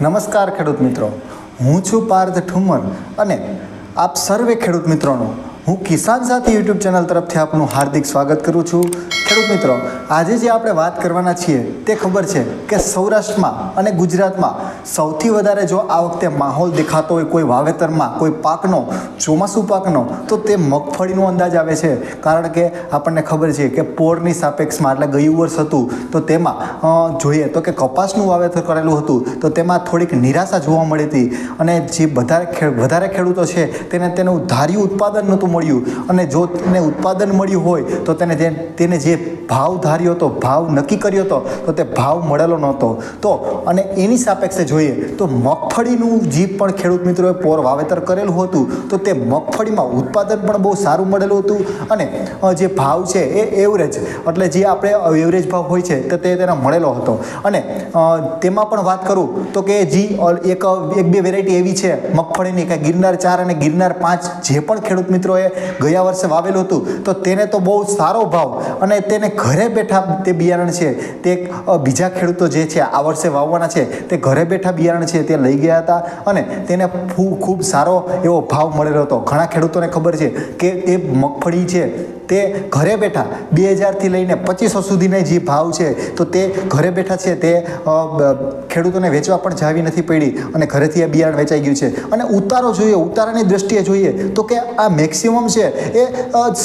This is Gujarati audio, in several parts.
નમસ્કાર ખેડૂત મિત્રો, હું છું પાર્થ ઠુમર અને આપ સર્વે ખેડૂત મિત્રોનો હું કિસાન સાથી યુટ્યુબ ચેનલ તરફથી આપનું હાર્દિક સ્વાગત કરું છું। ખેડૂત મિત્રો, આજે જે આપણે વાત કરવાના છીએ તે ખબર છે કે સૌરાષ્ટ્રમાં અને ગુજરાતમાં સૌથી વધારે જો આ વખતે માહોલ દેખાતો હોય કોઈ વાવેતરમાં, કોઈ પાકનો, ચોમાસું પાકનો, તો તે મગફળીનો અંદાજ આવે છે। કારણ કે આપણને ખબર છે કે પોરની સાપેક્ષમાં એટલે ગયું વર્ષ હતું તો તેમાં જોઈએ તો કે કપાસનું વાવેતર કરેલું હતું તો તેમાં થોડીક નિરાશા જોવા મળી હતી અને જે વધારે ખેડૂતો છે તેનું ધાર્યું ઉત્પાદન નહોતું મળ્યું અને જો તેને ઉત્પાદન મળ્યું હોય તો તેને જે ભાવ ધાર્યો હતો, ભાવ નક્કી કર્યો હતો તો તે ભાવ મળેલો નહોતો। તો અને એની સાપેક્ષે જોઈએ તો મગફળીનું જે પણ ખેડૂત મિત્રોએ પોર વાવેતર કરેલું હતું તો તે મગફળીમાં ઉત્પાદન પણ બહુ સારું મળેલું હતું અને જે ભાવ છે એ એવરેજ એટલે જે આપણે એવરેજ ભાવ હોય છે તો તે તેને મળેલો હતો। અને તેમાં પણ વાત કરું તો કે જે એક બે વેરાયટી એવી છે મગફળીની કે ગિરનાર 4 અને ગિરનાર 5 જે પણ ખેડૂત મિત્રોએ ગયા વર્ષે વાવેલું હતું તો તેને તો બહુ સારો ભાવ અને તેને ઘરે બેઠા તે બિયારણ છે તે બીજા ખેડૂતો જે છે આ વર્ષે વાવવાના છે તે ઘરે બેઠા બિયારણ છે તે લઈ ગયા હતા અને તેને ખૂબ સારો એવો ભાવ મળેલો હતો। ઘણા ખેડૂતોને ખબર છે કે તે મગફળી છે તે ઘરે બેઠા 2000થી લઈને 2500 સુધીના જે ભાવ છે તો તે ઘરે બેઠા છે તે ખેડૂતોને વેચવા પણ જાવી નથી પડી અને ઘરેથી આ બિયારણ વેચાઈ ગયું છે। અને ઉતારો જોઈએ, ઉતારાની દ્રષ્ટિએ જોઈએ તો કે આ મેક્સિમમ છે એ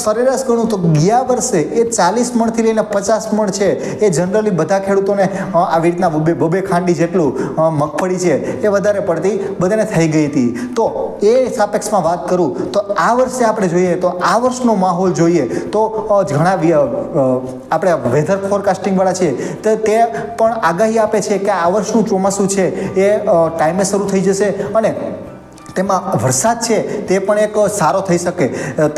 સરેરાશ ગણું તો ગયા વર્ષે એ 40 મણથી લઈને 50 મણ છે એ જનરલી બધા ખેડૂતોને આવી રીતના બબે ખાંડી જેટલું મગફળી છે એ વધારે પડતી બધાને થઈ ગઈ હતી। તો એ સાપેક્ષમાં વાત કરું તો આ વર્ષે આપણે જોઈએ તો આ વર્ષનો માહોલ જોઈએ તો ઘણા આપણે વેધર ફોરકાસ્ટિંગવાળા છે તો તે પણ આગાહી આપે છે કે આ વર્ષનું ચોમાસું છે એ ટાઈમે શરૂ થઈ જશે અને તેમાં વરસાદ છે તે પણ એક સારો થઈ શકે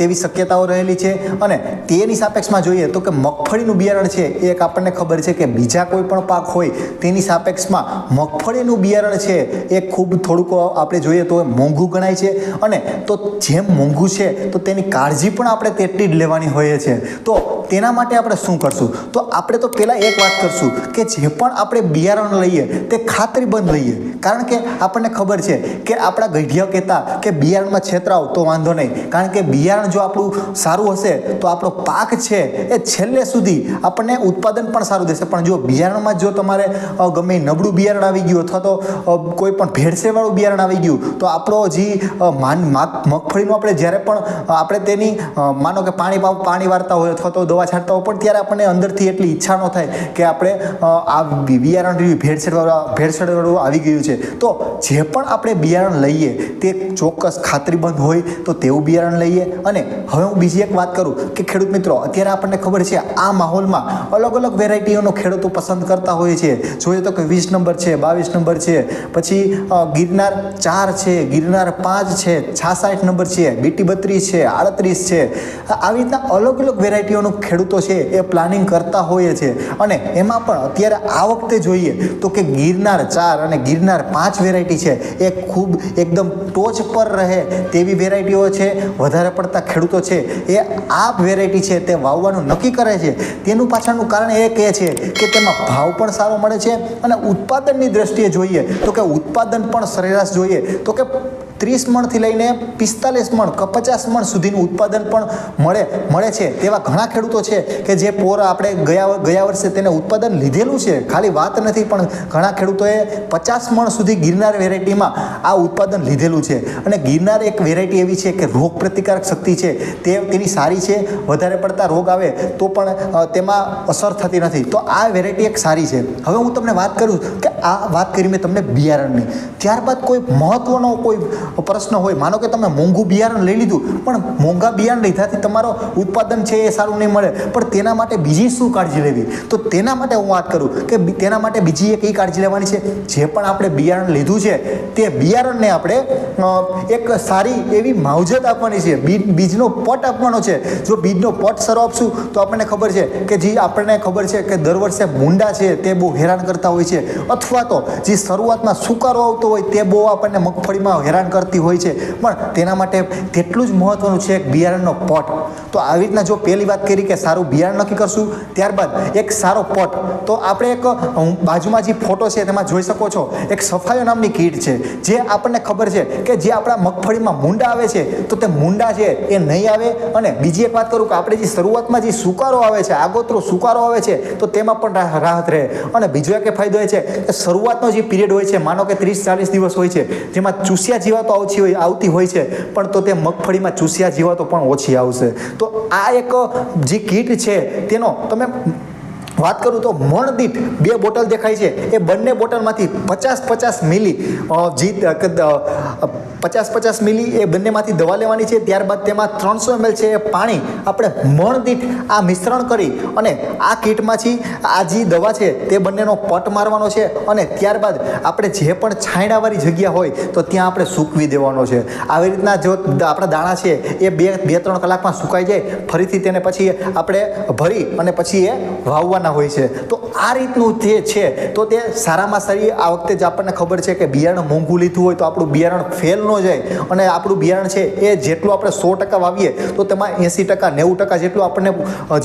તેવી શક્યતાઓ રહેલી છે। અને તેની સાપેક્ષમાં જોઈએ તો કે મગફળીનું બિયારણ છે એ એક આપણને ખબર છે કે બીજા કોઈ પણ પાક હોય તેની સાપેક્ષમાં મગફળીનું બિયારણ છે એ ખૂબ થોડુંક આપણે જોઈએ તો મોંઘું ગણાય છે અને તો જેમ મોંઘું છે તો તેની કાળજી પણ આપણે તેટલી જ લેવાની હોય છે। તો તેના માટે આપણે શું કરશું તો આપણે તો પહેલાં એક વાત કરશું કે જે પણ આપણે બિયારણ લઈએ તે ખાતરીબંધ લઈએ। કારણ કે આપણને ખબર છે કે આપણા ગઢિયા કહેતા કે બિયારણમાં છેતરાવ તો વાંધો નહીં, કારણ કે બિયારણ જો આપણું સારું હશે તો આપણો પાક છે એ છેલ્લે સુધી આપણને ઉત્પાદન પણ સારું દેશે। પણ જો બિયારણમાં જો તમારે ગમે નબળું બિયારણ આવી ગયું અથવા તો કોઈ પણ ભેળસેળવાળું બિયારણ આવી ગયું તો આપણો જે મગફળીનું આપણે જ્યારે પણ આપણે તેની માનો કે પાણી વાળતા હોય અથવા તો દવા છાંટતા હોય પણ ત્યારે આપણને અંદરથી એટલી ઈચ્છા ન થાય કે આપણે આ બિયારણ ભેળસેળવાળું આવી ગયું છે। તો જે પણ આપણે બિયારણ લઈએ તે ચોક્કસ ખાતરીબંધ હોય તો તેવું બિયારણ લઈએ। અને હવે હું બીજી એક વાત કરું કે ખેડૂત મિત્રો, અત્યારે આપણને ખબર છે આ માહોલમાં અલગ અલગ વેરાયટીઓનો ખેડૂતો પસંદ કરતા હોય છે। જોઈએ તો કે 20 નંબર છે, 22 નંબર છે, પછી ગિરનાર 4 છે, ગિરનાર 5 છે, 66 નંબર છે, BT 32 છે, 38 છે, આવી રીતના અલગ અલગ વેરાયટીઓનો ખેડૂતો છે એ પ્લાનિંગ કરતા હોય છે। અને એમાં પણ અત્યારે આ વખતે જોઈએ તો કે ગિરનાર 4 અને ગિરનાર 5 વેરાયટી છે એ ખૂબ એકદમ ટોચ પર રહે તેવી વેરાયટીઓ છે। વધારે પડતા ખેડૂતો છે એ આ વેરાયટી છે તે વાવવાનું નક્કી કરે છે। તેનું પાછળનું કારણ એ કહે છે કે તેમાં ભાવ પણ સારો મળે છે અને ઉત્પાદનની દ્રષ્ટિએ જોઈએ તો કે ઉત્પાદન પણ સરેરાશ જોઈએ તો કે 30 મણથી લઈને 45 મણ 50 મણ સુધીનું ઉત્પાદન પણ મળે છે। તેવા ઘણા ખેડૂતો છે કે જે પોર આપણે ગયા વર્ષે તેને ઉત્પાદન લીધેલું છે, ખાલી વાત નથી પણ ઘણા ખેડૂતોએ 50 મણ સુધી ગિરનાર વેરાયટીમાં આ ઉત્પાદન લીધેલું છે। અને ગિરનાર એક વેરાયટી એવી છે કે રોગ પ્રતિકારક શક્તિ છે તેની સારી છે, વધારે પડતા રોગ આવે તો પણ તેમાં અસર થતી નથી, તો આ વેરાયટી એક સારી છે। હવે હું તમને વાત કરું કે આ વાત કરી મેં તમને બિયારણની, ત્યારબાદ કોઈ મહત્વનો કોઈ પ્રશ્ન હોય, માનો કે તમે મોંઘું બિયારણ લઈ લીધું પણ મોંઘા બિયારણ લીધાથી તમારો ઉત્પાદન છે એ સારું નહીં મળે, પણ તેના માટે બીજી શું કાળજી લેવી તો તેના માટે હું વાત કરું કે તેના માટે બીજી એક કાળજી લેવાની છે જે પણ આપણે બિયારણ લીધું છે તે બિયારણને આપણે એક સારી એવી માવજત આપવાની છે, બીજનો પટ આપવાનો છે। જો બીજનો પટ સારો આપશું તો આપણને ખબર છે કે જે આપણને ખબર છે કે દર વર્ષે મૂંડા છે તે બહુ હેરાન કરતા હોય છે અથવા તો જે શરૂઆતમાં સુકારો આવતો હોય તે બહુ આપણને મગફળીમાં હેરાન કરતી હોય છે, પણ તેના માટે તેટલું જ મહત્ત્વનું છે એક બિયારણનો પટ. તો આવી રીતના જો પહેલી વાત કરી કે સારું બિયારણ નક્કી કરશું, ત્યારબાદ એક સારો પટ. તો આપણે એક બાજુમાં જે ફોટો છે તેમાં જોઈ શકો છો એક સફાઈઓ નામની કીટ છે, જે આપણને ખબર છે કે જે આપણા મગફળીમાં મુંડા આવે છે તો તે મુંડા છે એ નહીં આવે. અને બીજી એક વાત કરું કે આપણે જે શરૂઆતમાં જે સુકારો આવે છે, આગોતરો સુકારો આવે છે, તો તેમાં પણ રાહત રહે. અને બીજો એક ફાયદો એ છે કે શરૂઆતનો જે પીરિયડ હોય છે, માનો કે 30-40 દિવસ હોય છે, જેમાં ચૂસિયા જીવાતો આવતી હોય છે, પણ તો તે મગફળીમાં ચૂસિયા જીવાતો પણ ઓછી આવશે. તો આ એક જે કીટ છે તેનો તમે વાત કરું તો મણ દીઠ 2 બોટલ દેખાય છે, એ બંને બોટલમાંથી 50-50 મિલી 50-50 મિલી એ બંનેમાંથી દવા લેવાની છે. ત્યારબાદ તેમાં 300 ml છે એ પાણી આપણે મણ દીઠ આ મિશ્રણ કરી અને આ કીટમાંથી આ જે દવા છે તે બંનેનો પટ મારવાનો છે. અને ત્યારબાદ આપણે જે પણ છાંયડાવાળી જગ્યા હોય તો ત્યાં આપણે સૂકવી દેવાનો છે. આવી રીતના જો આપણા દાણા છે એ 2-3 કલાકમાં સુકાઈ જાય, ફરીથી તેને પછી આપણે ભરી અને પછી એ વાવવાના હોય છે. તો આ રીતનું જે છે તો તે સારામાં સારી આ વખતે જ આપણને ખબર છે કે બિયારણ મોંઘું લીધું હોય તો આપણું બિયારણ ફેલ ન જાય. અને આપણું બિયારણ છે એ જેટલું આપણે 100% વાવીએ તો તેમાં 80%-90% જેટલું આપણને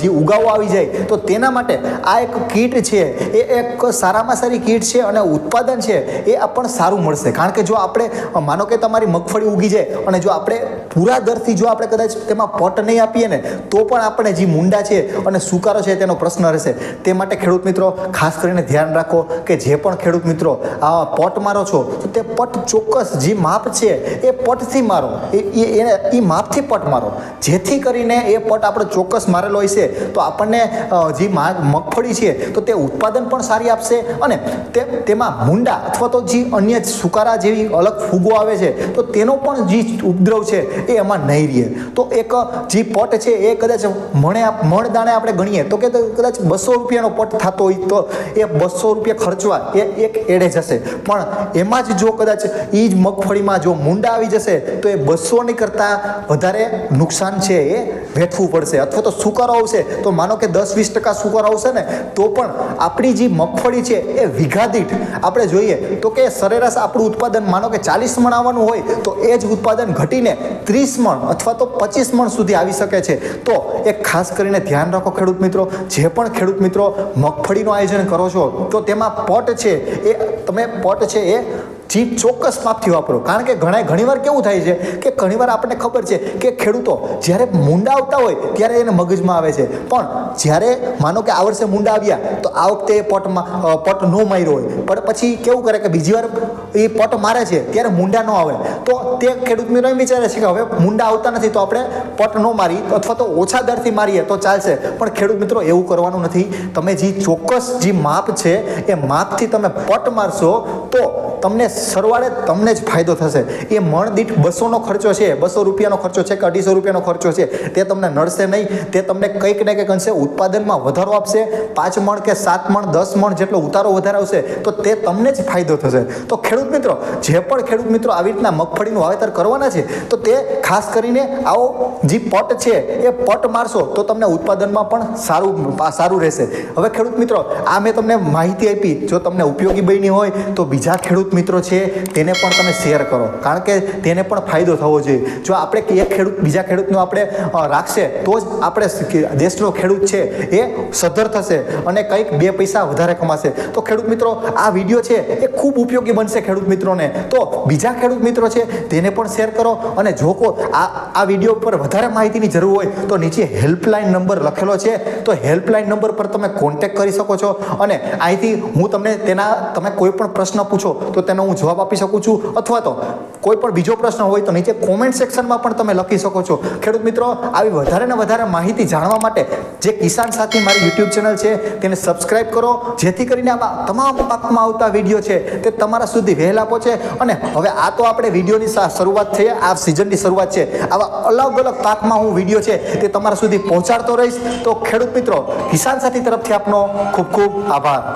જે ઉગાવો આવી જાય. તો તેના માટે આ એક કીટ છે એ એક સારામાં સારી કીટ છે અને ઉત્પાદન છે એ આપણને સારું મળશે. કારણ કે જો આપણે માનો કે તમારી મગફળી ઉગી જાય અને જો આપણે પૂરા દરથી જો આપણે કદાચ તેમાં પટ નહીં આપીએ ને તો પણ આપણે જે મુંડા છે અને સુકારો છે તેનો પ્રશ્ન રહેશે. તે માટે ખેડૂત મિત્રો ખાસ કરીને ધ્યાન રાખો કે જે પણ ખેડૂત મિત્રો આ પટ મારો છો તો તે પટ ચોક્કસ જે માપ છે એ પટથી મારો, એ માપથી પટ મારો, જેથી કરીને એ પટ આપણે ચોક્કસ મારેલો હોય છે તો આપણને જે મગફળી છે તો તે ઉત્પાદન પણ સારી આપશે. અને તેમાં મુંડા અથવા તો જે અન્ય સુકારા જેવી અલગ ફૂગો આવે છે તો તેનો પણ જે ઉપદ્રવ છે એ એમાં નહીં રહે. તો એક જે પટ છે એ કદાચ મણ દાણે આપણે ગણીએ તો કે કદાચ 200 રૂપિયાનો પટ થતો હોય તો એ 200 રૂપિયા ખર્ચવા એ એક એડે જશે. પણ એમાં જ જો કદાચ એ જ મગફળીમાં જો મુંડા આવી જશે તો એ 200ની કરતાં વધારે નુકસાન છે એ વેઠવું પડશે. અથવા તો સુકારો આવશે તો માનો કે 10-20% સુકારો આવશે ને તો પણ આપણી જે મગફળી છે એ વીઘા દીઠ આપણે જોઈએ તો કે સરેરાશ આપણું ઉત્પાદન માનો કે 40 મણ આવવાનું હોય તો એ જ ઉત્પાદન ઘટીને 30 મણ અથવા તો 25 મણ સુધી આવી શકે છે. તો એક ખાસ કરીને ધ્યાન રાખો ખેડૂત મિત્રો, જે પણ ખેડૂત મિત્રો મગફળીનું આયોજન કરો છો તો તેમાં પટ છે એ તમે પટ છે એ જે ચોક્કસ માપથી વાપરો. કારણ કે ઘણીવાર કેવું થાય છે કે ઘણીવાર આપણને ખબર છે કે ખેડૂતો જ્યારે મુંડા આવતા હોય ત્યારે એને મગજમાં આવે છે, પણ જ્યારે માનો કે આ વર્ષે મુંડા આવ્યા તો આ વખતે પટ ન માર્યો હોય, પણ પછી કેવું કરે કે બીજી વાર એ પટ મારે છે ત્યારે મુંડા ન આવે તો તે ખેડૂત મિત્રો એમ વિચારે છે કે હવે મુંડા આવતા નથી તો આપણે પટ ન મારી અથવા તો ઓછા દરથી મારીએ તો ચાલશે. પણ ખેડૂત મિત્રો એવું કરવાનું નથી. તમે જે ચોક્કસ જે માપ છે એ માપથી તમે પટ મારશો તો તમને સરવાળે તમને જ ફાયદો થશે. એ મણ દીઠ 200નો ખર્ચો છે, 200 રૂપિયાનો ખર્ચો છે કે 250 રૂપિયાનો ખર્ચો છે તે તમને નડશે નહીં. તે તમને કંઈક ને કંઈક અંશે ઉત્પાદનમાં વધારો આપશે. 5 મણ કે 7 મણ 10 મણ જેટલો ઉતારો વધારે આવશે તો તે તમને જ ફાયદો થશે. તો ખેડૂત મિત્રો જે પણ ખેડૂત મિત્રો આવી રીતના મગફળીનું વાવેતર કરવાના છે તો તે ખાસ કરીને આવો જે પટ છે એ પટ મારશો તો તમને ઉત્પાદનમાં પણ સારું રહેશે. હવે ખેડૂત મિત્રો આ મેં તમને માહિતી આપી, જો તમને ઉપયોગી બની હોય તો બીજા ખેડૂત મિત્રો છે તેને પણ તમે શેર કરો, કારણ કે તેને પણ ફાયદો થવો જોઈએ. જો આપણે એક ખેડૂત બીજા ખેડૂતનો આપણે રાખશે તો જ આપણે દેશનો ખેડૂત છે એ સદ્ધર થશે અને કંઈક 2 પૈસા વધારે કમાશે. તો ખેડૂત મિત્રો આ વિડીયો છે એ ખૂબ ઉપયોગી બનશે ખેડૂત મિત્રોને. તો બીજા ખેડૂત મિત્રો છે તેને પણ શેર કરો. અને જો આ વિડીયો પર વધારે માહિતીની જરૂર હોય તો નીચે હેલ્પલાઇન નંબર લખેલો છે, તો હેલ્પલાઇન નંબર પર તમે કોન્ટેક્ટ કરી શકો છો. અને અહીંથી હું તમને તમે કોઈ પણ પ્રશ્ન પૂછો તો તેનો હું જવાબ આપી શકું છું, અથવા તો કોઈ પણ બીજો પ્રશ્ન હોય તો નીચે કોમેન્ટ સેક્શનમાં પણ તમે લખી શકો છો. ખેડૂત મિત્રો આવી વધારે ને વધારે માહિતી જાણવા માટે જે કિસાન સાથી મારી યુટ્યુબ ચેનલ છે તેને સબસ્ક્રાઇબ કરો, જેથી કરીને આવા તમામ પાકમાં આવતા વિડીયો છે તે તમારા સુધી વહેલા પહોંચે. અને હવે આ તો આપણે વિડીયોની શરૂઆત થઈ, આ સિઝનની શરૂઆત છે. આવા અલગ અલગ પાકમાં હું વિડીયો છે તે તમારા સુધી પહોંચાડતો રહીશ. તો ખેડૂત મિત્રો કિસાન સાથી તરફથી આપનો ખૂબ ખૂબ આભાર.